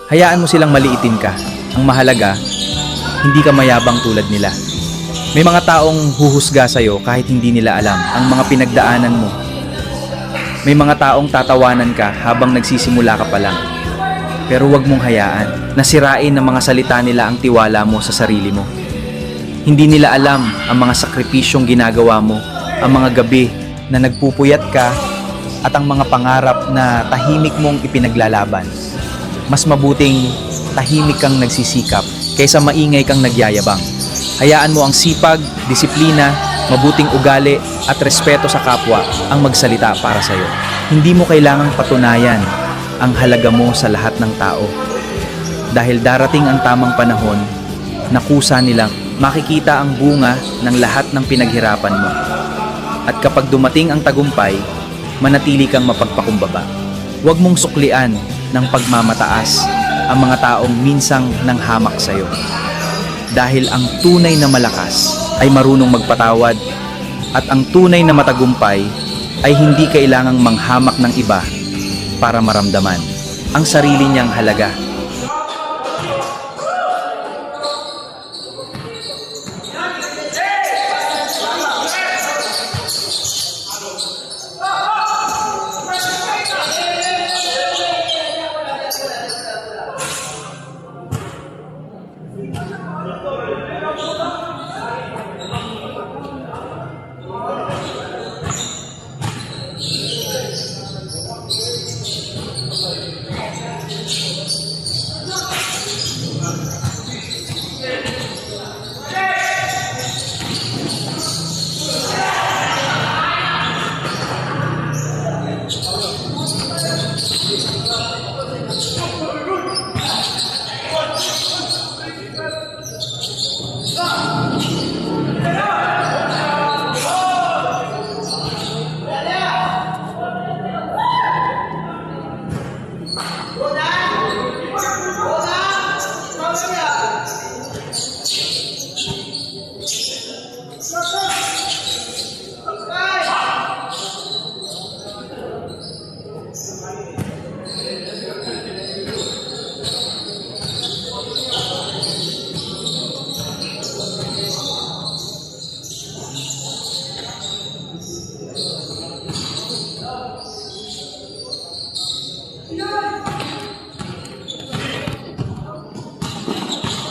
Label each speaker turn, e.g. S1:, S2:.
S1: Hayaan mo silang maliitin ka. Ang mahalaga, hindi ka mayabang tulad nila. May mga taong huhusga sa'yo kahit hindi nila alam ang mga pinagdaanan mo. May mga taong tatawanan ka habang nagsisimula ka pa lang. Pero huwag mong hayaan na sirain ng mga salita nila ang tiwala mo sa sarili mo. Hindi nila alam ang mga sakripisyong ginagawa mo, ang mga gabi na nagpupuyat ka at ang mga pangarap na tahimik mong ipinaglalaban. Mas mabuting tahimik kang nagsisikap kaysa maingay kang nagyayabang. Hayaan mo ang sipag, disiplina, mabuting ugali at respeto sa kapwa ang magsalita para sa'yo. Hindi mo kailangang patunayan ang halaga mo sa lahat ng tao. Dahil darating ang tamang panahon na kusa nilang makikita ang bunga ng lahat ng pinaghirapan mo. At kapag dumating ang tagumpay, manatili kang mapagpakumbaba. Huwag mong suklian ng pagmamataas ang mga taong minsang nanghamak sa'yo. Dahil ang tunay na malakas ay marunong magpatawad at ang tunay na matagumpay ay hindi kailangang manghamak ng iba para maramdaman ang sarili niyang halaga.